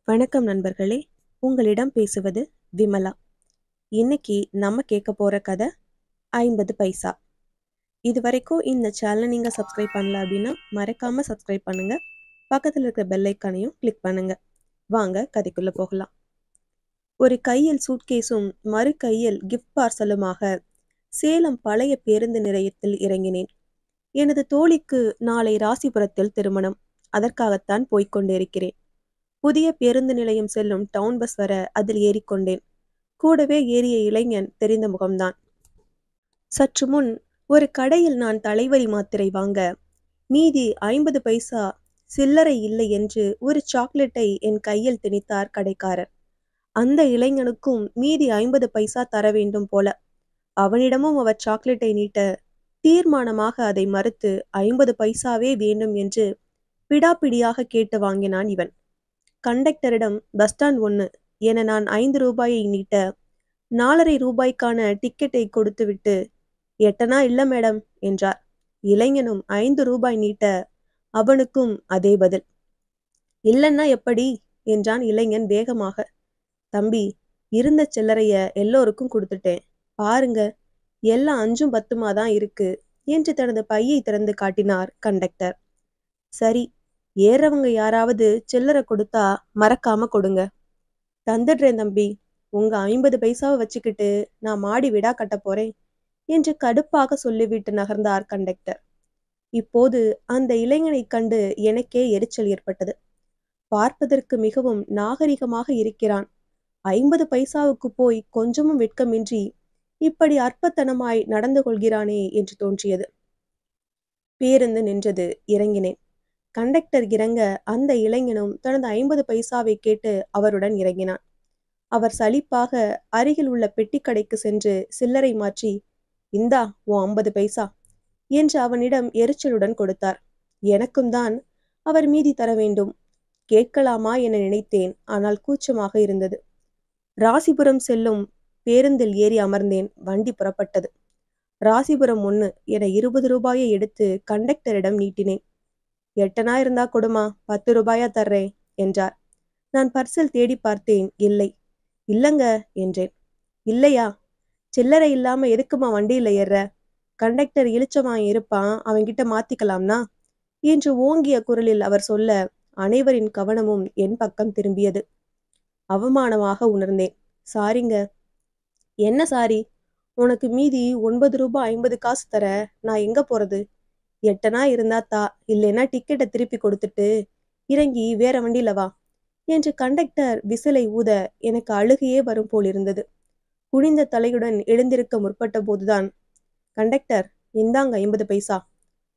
வணக்கம் நண்பர்களே. உங்களிடம் பேசுவது விமலா. இன்னைக்கு நம்ம கேட்க போற கதை 50 பைசா. இதுவரைக்கும் இந்த சேனலை நீங்க சப்ஸ்கிரைப் பண்ணல அப்படின்னா மறக்காம சப்ஸ்கிரைப் பண்ணுங்க. பக்கத்தில் இருக்கிற பெல் ஐக்கானையும் கிளிக் பண்ணுங்க. வாங்க கதைக்குள்ள போகலாம். ஒரு கையில் சூட்கேஸும் மறு கையில் கிஃப்ட் பார்சலுமாக சேலம் பழைய பேருந்து நிலையத்தில் இறங்கினேன். எனது தோழிக்கு நாளை ராசிபுரத்தில் திருமணம். அதற்காகத்தான் போய்க் கொண்டிருக்கிறேன். புதிய பேருந்து நிலையம் செல்லும் டவுன் பஸ் வர அதில் ஏறிக்கொண்டேன். கூடவே ஏறிய இளைஞன் தெரிந்த முகம்தான். சற்று முன் ஒரு கடையில் நான் தலைவலி மாத்திரை வாங்க மீதி 50 பைசா சில்லறை இல்லை என்று ஒரு சாக்லேட்டை என் கையில் திணித்தார் கடைக்காரர். அந்த இளைஞனுக்கும் மீதி 50 பைசா தர வேண்டும் போல. அவனிடமும் அவர் சாக்லேட்டை நீட்ட தீர்மானமாக அதை மறுத்து 50 பைசாவே வேண்டும் என்று பிடாப்பிடியாக கேட்டு வாங்கினான் இவன். கண்டக்டரிடம் பஸ் ஸ்டாண்ட் 1 என நான் 5 ரூபாயை நீட்ட 4.5 ரூபாய்க்கான டிக்கெட்டை கொடுத்துவிட்டு 8 இல்ல மேடம் என்றார். இளைஞனும் 5 ரூபாய் நீட்ட அவனுக்கும் அதே பதில். இல்லைன்னா எப்படி என்றான் இளைஞன் வேகமாக. தம்பி, இருந்த சில்லறைய எல்லோருக்கும் கொடுத்துட்டேன், பாருங்க, எல்லாம் 5ம் 10மா தான் இருக்கு என்று தனது பையை திறந்து காட்டினார் கண்டக்டர். சரி, ஏறவங்க யாராவது சில்லறை கொடுத்தா மறக்காம கொடுங்க. தந்துடுறேன் தம்பி, உங்க 50 பைசாவை வச்சுக்கிட்டு நான் மாடி விடா கட்ட போறேன் என்று கடுப்பாக சொல்லிவிட்டு நகர்ந்தார் கண்டக்டர். இப்போது அந்த இளைஞனை கண்டு எனக்கே எரிச்சல் ஏற்பட்டது. பார்ப்பதற்கு மிகவும் நாகரிகமாக இருக்கிறான். 50 பைசாவுக்கு போய் கொஞ்சமும் வெட்கமின்றி இப்படி அற்பத்தனமாய் நடந்து கொள்கிறானே என்று தோன்றியது. பேருந்து நின்றது. இறங்கினேன். கண்டக்டர் இறங்க அந்த இளைஞனும் தனது 50 பைசாவை கேட்டு அவருடன் இறங்கினான். அவர் சலிப்பாக அருகில் உள்ள பெட்டிக்கடைக்கு சென்று சில்லறை மாற்றி, இந்தா உன் 50 பைசா என்று அவனிடம் எரிச்சலுடன் கொடுத்தார். எனக்கும் தான் அவர் மீதி தர வேண்டும். கேட்கலாமா என நினைத்தேன். ஆனால் கூச்சமாக இருந்தது. ராசிபுரம் செல்லும் பேருந்தில் ஏறி அமர்ந்தேன். வண்டி புறப்பட்டது. ராசிபுரம் 1 என 20 ரூபாயை எடுத்து கண்டக்டரிடம் நீட்டினேன். 8 இருந்தா கொடுமா, 10 ரூபாயா தர்றேன் என்றார். நான் பர்சில் தேடி பார்த்தேன். இல்லை. இல்லங்க என்றேன். இல்லையா? சில்லறை இல்லாம எதுக்குமா வண்டியில ஏற? கண்டக்டர் இளிச்சவான் இருப்பான், அவன்கிட்ட மாத்திக்கலாம்னா என்று ஓங்கிய குரலில் அவர் சொல்ல அனைவரின் கவனமும் என் பக்கம் திரும்பியது. அவமானமாக உணர்ந்தேன். சாரிங்க. என்ன சாரி? உனக்கு மீதி 9 ரூபாய் 50 காசு தர நான் எங்க போறது? 8 இருந்தா தா, இல்லைன்னா டிக்கெட்டை திருப்பி கொடுத்துட்டு இறங்கி வேற வண்டியில வா என்று கண்டக்டர் விசிலை ஊத எனக்கு அழுகையே வரும் போல் இருந்தது. குனிந்த தலையுடன் எழுந்திருக்க முற்பட்ட போதுதான், கண்டக்டர், இந்தாங்க 50 பைசா,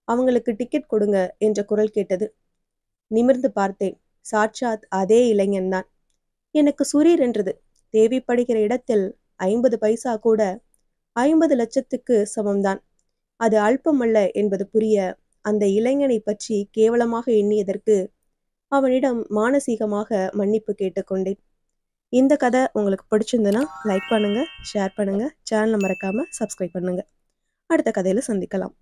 அவங்களுக்கு டிக்கெட் கொடுங்க என்ற குரல் கேட்டது. நிமிர்ந்து பார்த்தேன். சாட்சாத் அதே இளைஞன்தான். எனக்கு சுரீர் என்றது. தேவைப்படுகிற இடத்தில் 50 பைசா கூட 50 லட்சத்துக்கு சமம்தான். அது அல்பமல்ல என்பது புரிய அந்த இளைஞனை பற்றி கேவலமாக எண்ணியதற்கு அவனிடம் மானசீகமாக மன்னிப்பு கேட்டுக்கொண்டேன். இந்த கதை உங்களுக்கு பிடிச்சிருந்ததுன்னா லைக் பண்ணுங்க, ஷேர் பண்ணுங்க, சேனலை மறக்காம சப்ஸ்கிரைப் பண்ணுங்க. அடுத்த கதையில சந்திக்கலாம்.